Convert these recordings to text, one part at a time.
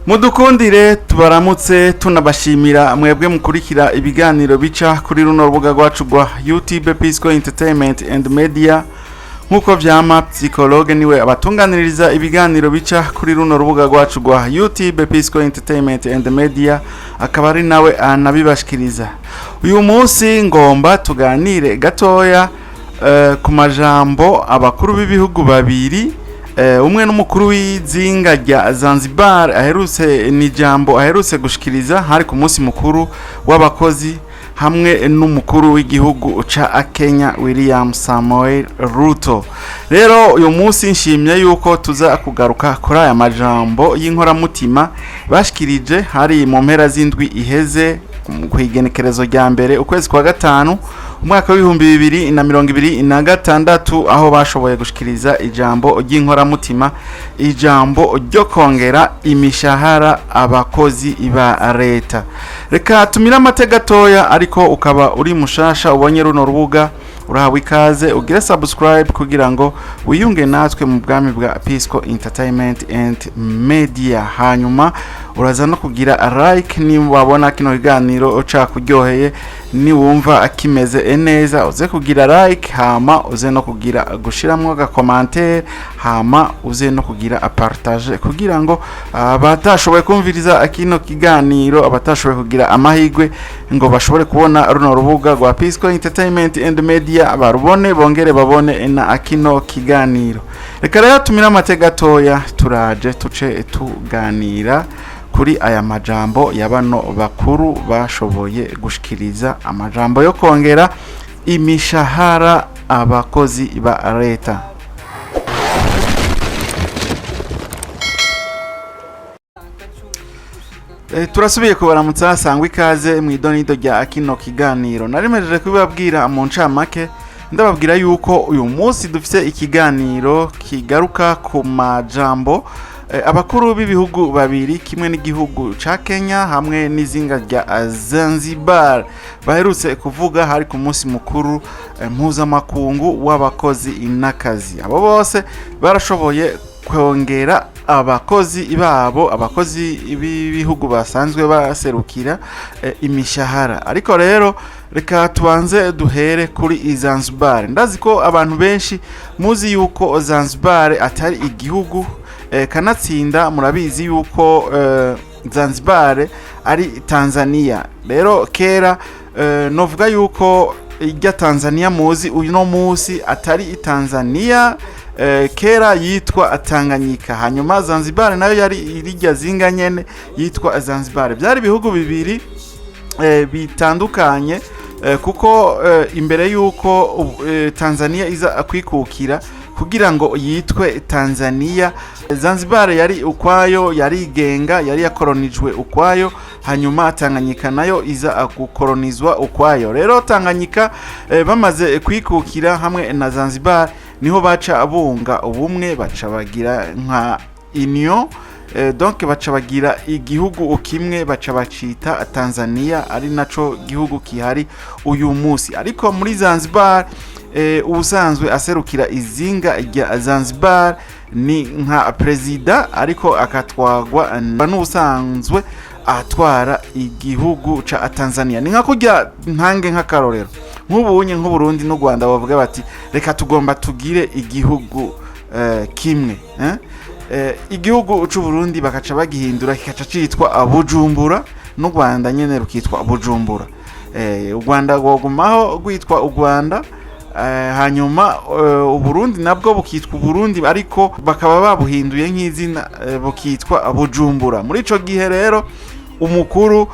Mudukundire tubaramutse tunabashimira mwebwe mukurikira ibiganiro bica kuri runo rubuga rwacu rwa YouTube Pisco Entertainment and Media. Nkuko vyama psychologue niwe abatunganiriza ibiganiro bica kuri runo rubuga rwacu rwa YouTube Pisco Entertainment and Media, akaba ari nawe anabibashikiriza. Uyu munsi ngomba tuganire gatoya ku majambo abakuru b'ibihugu babiri, umwe n'umukuru w'izinga rya Zanzibar aherutse gushikiriza hari ku munsi mukuru w'abakozi, hamwe n'umukuru w'igihugu ca Kenya William Samoei Ruto. Rero uyu munsi nshimye yuko tuza kugaruka kuri aya majambo y'inkoramutima bashikirije hari mu mpera z'indwi iheze ku igenekerezo rya mbere ukwezi kwa gatanu umwaka w'ibihumbi 2026, aho bashoboye gushikiriza ijambo ry'inkoramutima, ijambo ryo kongera imishahara abakozi ba leta. Reka tumira amateka gatoya, ariko ukaba uri mushasha ubonye runo rubuga urahawe ikaze ugire subscribe kugira ngo wiyunge natwe mu bwami bwa Pisco Entertainment and Media. Hanyuma uraza no kugira like ni wabona kino kiganiro ca kuryoheye, ni wumva akimeze neza uze kugira like, hama uze no kugira gushiramwo ga commentaire, hama uze no kugira partage kugira ngo abatashoboye kumviriza kino kiganiro, abatashoboye kugira amahigwe ngo bashobore kubona runo rubuga rwa Pisco Entertainment and Media barubone bongere babone na akino kiganiro. Reka rero tumira amateka gatoya turaje tuce tuganira kuri aya majambo yabano bakuru bashoboye gushikiriza, amajambo yo kongera imishahara abakozi ba leta. Turasubiye kubaramutsa, sangwa ikaze mu idonido rya kino kiganiro. Narimejeje kubibabwira mu ncamake, ndababwira yuko uyu munsi dufite ikiganiro kigaruka ku majambo abakuru b'ibihugu babiri, kimwe n'igihugu ca Kenya hamwe n'izinga rya Zanzibar baherutse kuvuga hari ku munsi mukuru mpuzamakungu w'abakozi n'akazi. Abo bose barashoboye kongera abakozi babo, abakozi b'ibihugu basanzwe baserukira imishahara. Ariko rero reka tubanze duhere kuri Zanzibar. Ndazi ko abantu benshi muzi yuko Zanzibar atari igihugu, kanatsinda murabizi yuko Zanzibar ari Tanzania. Rero kera novuga yuko ijya Tanzania muzi uno munsi atari Tanzania, kera yitwa Tanganyika, hanyuma Zanzibar nayo yari irijya zinga nyene yitwa Zanzibar. Byari ibihugu bibiri bitandukanye, kuko imbere yuko Tanzania iza kwikukira kugira ngo yitwe Tanzania, Zanzibar yari ukwayo, yari igenga, yari yakolonijwe ukwayo, hanyuma Tanganyika nayo iza gukolonizwa ukwayo. Rero Tanganyika bamaze kwikukira hamwe na Zanzibar niho baca abunga ubumwe, baca bagira nka union, donc baca bagira igihugu kimwe, baca bacita Tanzania, ari naco gihugu kihari uyu munsi. Ariko muri Zanzibar ubusanzwe aserukira izinga rya Zanzibar ni nka president, ariko akatwagwa n'ubusanzwe atwara igihugu ca Tanzania. Ni nka kujya ntange nk'akarorero nk'ubunye nk'Uburundi n'u Rwanda bavuga bati reka tugomba tugire igihugu kimwe, igihugu c'u Burundi bakaca bagihindura kikaca citwa Bujumbura, n'u Rwanda nyene rukitwa Bujumbura. U Rwanda rwogumaho rwitwa u Rwanda, hanyuma Uburundi nabwo bukitwa Burundi, ariko bakaba babuhinduye nk'izina bukitwa Bujumbura. Muri ico gihe rero umukuru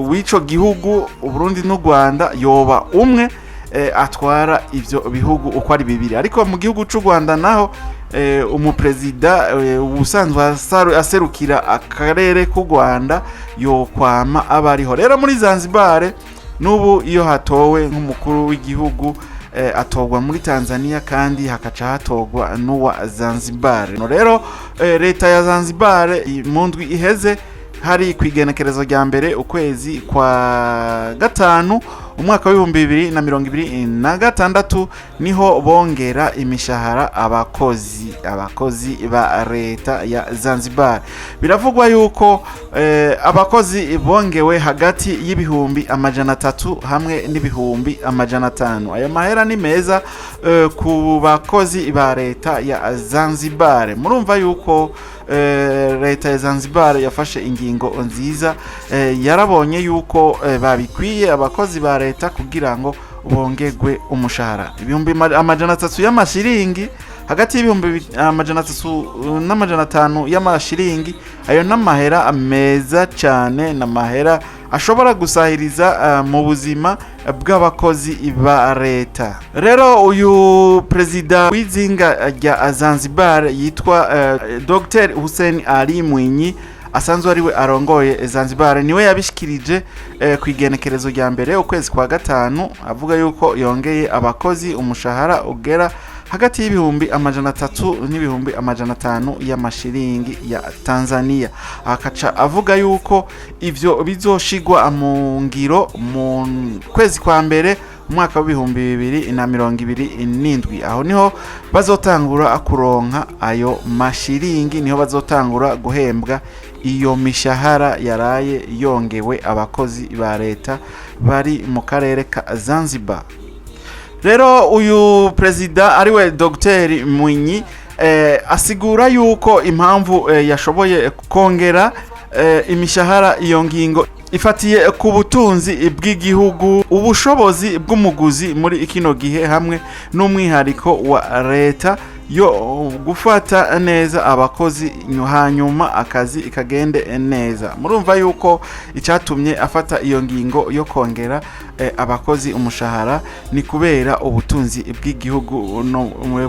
w'ico gihugu Uburundi n'u Rwanda yoba umwe, atwara ivyo bihugu uko ari bibiri. Ariko mu gihugu c'u Rwanda naho umuprezida ubusanzwe aserukira akarere k'u Rwanda yokwama abariho. Rero muri Zanzibar n'ubu iyo hatowe nk'umukuru w'igihugu atogwa muri Tanzania, kandi hakaca hatogwa n'uwa Zanzibar. Rero leta ya Zanzibar mu ndwi iheze hari kwigenekerezo rya mbere ukwezi kwa gatanu umwaka wa 2026 niho bongera imishahara abakozi ba leta ya Zanzibar. Biravugwa yuko abakozi bongewe hagati y'ibihumbi 300 hamwe n'ibihumbi 500. Ayo mahera ni meza ku bakozi ba leta ya Zanzibar. Murumva yuko leta ya Zanzibar yafashe ingingo nziza, yarabonye yuko babikwiye abakozi ba leta kugira ngo bongegwe umushahara. Ibihumbi 300 y'amashiringi hagati y'ibihumbi 300 n'amajana y'amashiringi, ayo n'amahera meza cyane, n'amahera ashobora gusahiriza mu buzima bw'abakozi ba leta. Rero uyu prezida w'izinga rya Zanzibar yitwa Dr. Hussein Ali Mwinyi, asanzwe ariwe arongoye Zanzibar, niwe yabishikirije ku igenekerezo rya mbere ukwezi kwa gatanu, avuga yuko yongeye abakozi umushahara ugera hagati y'ibihumbi 300 n'ibihumbi 500 y'amashiringi ya Tanzania. Akaca avuga yuko ivyo bizoshigwa mu ngiro mu kwezi kwa mbere umwaka wa 2027. Aho niho bazotangura kuronka ayo mashiringi, niho bazotangura guhembwa iyo mishahara yaraye yongewe abakozi ba leta bari mu karere ka Zanzibar. Rero uyu prezida ariwe Dr. Mwinyi asigura yuko impamvu yashoboye kongera imishahara iyo ngingo ifatiye ku butunzi bw'igihugu, ubushobozi bw'umuguzi muri kino gihe, hamwe n'umwihariko wa leta yo gufata neza abakozi hanyuma akazi ikagende neza. Murumva yuko icyatumye afata iyo ngingo yo kongera abakozi umushahara ni kubera ubutunzi bw'igihugu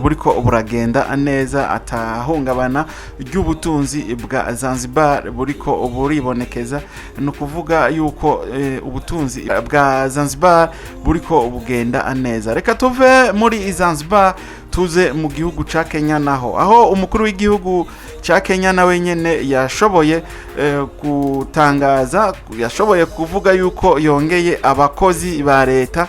buriko buragenda neza, atahungabana ry'ubutunzi bwa Zanzibar buriko buribonekeza. No kuvuga yuko ubutunzi bwa Zanzibar buriko bugenda neza. Reka tuve muri Zanzibar tuze mu gihugu ca Kenya, naho aho umukuru w'igihugu ca Kenya nawe nyene yashoboye gutangaza, yashoboye kuvuga yuko yongeye abakozi ba leta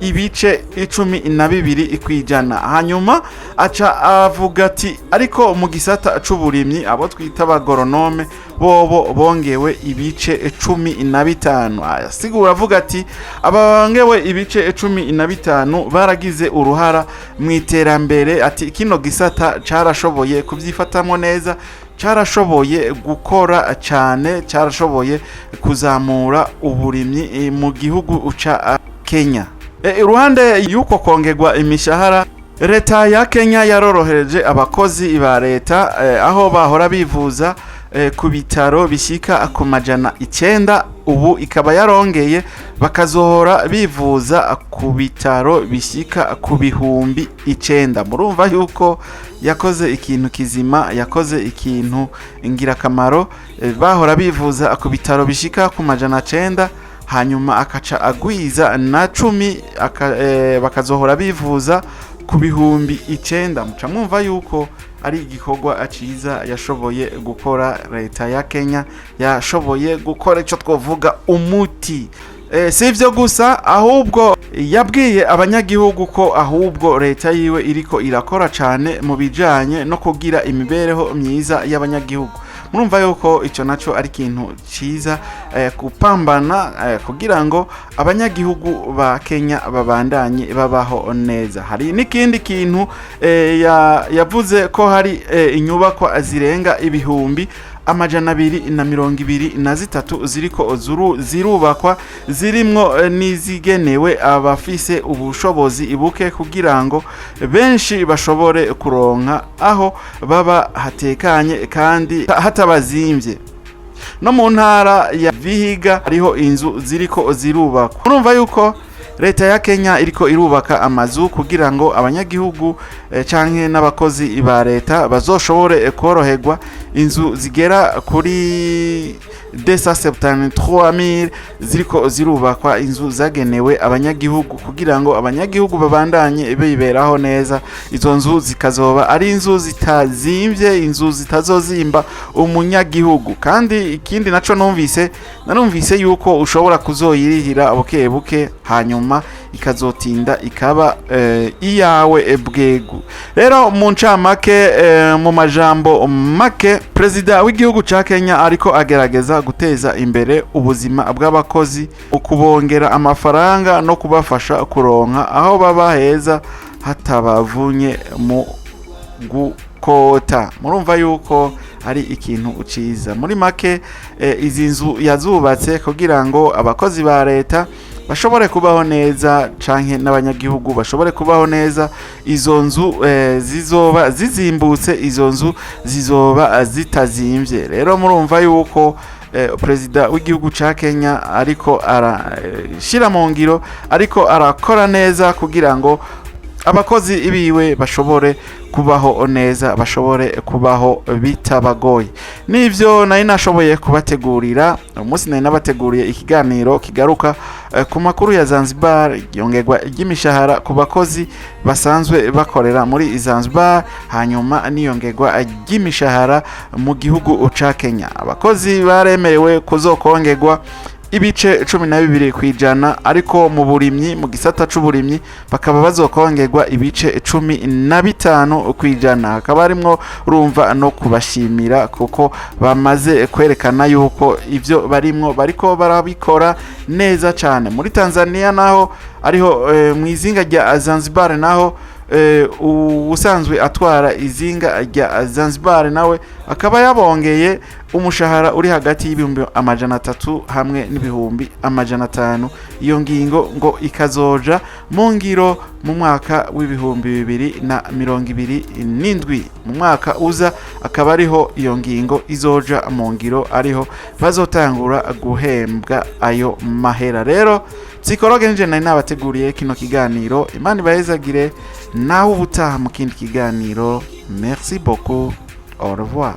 ibice 12 kwijana. Hanyuma aca avuga ati ariko mu gisata c'uburimyi abo twita abagoronome bobo bongewe ibice 15. Asigura avuga ati abangewe ibice 15 baragize uruhara mu iterambere, ati kino gisata carashoboye kuvyifatamo neza, carashoboye gukora cyane, carashoboye kuzamura uburimyi mu gihugu ca Kenya. Iruhande yuko kongerwa imishahara, leta ya Kenya yarorohereje abakozi ba leta aho bahora bivuza ku bitaro bishika ku 900, ubu ikaba yarongeye bakazohora bivuza ku bitaro bishika ku bihumbi 9. Murumva yuko yakoze ikintu kizima, yakoze ikintu ingirakamaro. Bahora bivuza ku bitaro bishika ku 900, hanyuma akaca agwiza na 10 bakazohora bivuza ku bihumbi 9. Muca mwumva yuko ari igikorwa aciza yashoboye gukora leta ya Kenya, yashoboye gukora ico twovuga umuti. Sivyo gusa, ahubwo yabwiye abanyagihugu ko ahubwo leta yiwe iriko irakora cyane mu bijanye no kugira imibereho myiza y'abanyagihugu. Murumva yuko ico naco ari kintu ciza kupambana kugira ngo abanyagihugu ba Kenya babandanye babaho neza. Hari n'ikindi kintu yavuze ko hari inyubako zirenga ibihumbi 223 ziriko zirubakwa, zirimwo nizigenewe abafise ubushobozi ibuke kugira ngo benshi bashobore kuronka aho baba hatekanye kandi hatabazimvye. No mu ntara ya Vihiga hariho inzu ziriko zirubakwa. Urumva yuko leta ya Kenya iriko irubaka amazu kugira ngo abanyagihugu canke n'abakozi ba leta bazoshobore koroherwa inzu zigera kuri 273,000 ziriko zirubakwa, inzu zagenewe abanyagihugu kugira ngo abanyagihugu babandanye biberaho neza. Izo nzu zikazoba ari inzu zitazimvye, inzu zitazozimba umunyagihugu. Kandi ikindi naco narumvise yuko ushobora kuzoyirihira buke buke hanyuma ikazotinda ikaba iyawe bwegu. Rero mu ncamake, mu majambo make, perezida w'igihugu ca Kenya ariko agerageza guteza imbere ubuzima bw'abakozi, ukubongera amafaranga no kubafasha kuronka aho baba heza hatabavunye mu gukota. Murumva yuko ari ikintu uciza. Muri make, izi nzu yazubatse kugira ngo abakozi ba leta bashobore kubaho neza canke n'abanyagihugu bashobore kubaho neza. Izo nzu zizoba zizimbutse, izo nzu zizoba zitazimvye. Rero murumva yuko perezida w'igihugu ca Kenya ariko arashira mu ngiro, ariko arakora neza kugira ngo abakozi ibiwe bashobore kubaho neza, bashobore kubaho bitabagoye. Nivyo nari nashoboye kubategurira umunsi, nari nabateguriye ikiganiro kigaruka ku makuru ya Zanzibar, yongerwa ry'imishahara ku bakozi basanzwe bakorera muri Zanzibar, hanyuma niyongerwa ry'imishahara mu gihugu ca Kenya. Abakozi baremerewe kuzokongerwa ibice 12 kwijana, ariko mu burimyi, mu gisata c'uburimyi bakaba bazokongerwa ibice 15 kwijana. Hakaba harimwo urumva no kubashimira kuko bamaze kwerekana yuko ivyo barimwo bariko barabikora neza cane. Muri Tanzania naho ariho mwizinga rya Zanzibar naho usanzwe atwara izinga rya Zanzibar nawe akaba yabongeye umushahara uri hagati y'ibihumbi 300 hamwe n'ibihumbi 500. Iyo ngingo ngo ikazoja mu ngiro mu mwaka w'ibihumbi 2027. Mu mwaka uza akaba ariho iyo ngingo izoja mu ngiro, ariho bazotangura guhembwa ayo mahera. Rero psikologe nje nari nabateguriye kino kiganiro. Imana ibahezagire, naho ubutaha mu kindi kiganiro. Merci beaucoup, au revoir.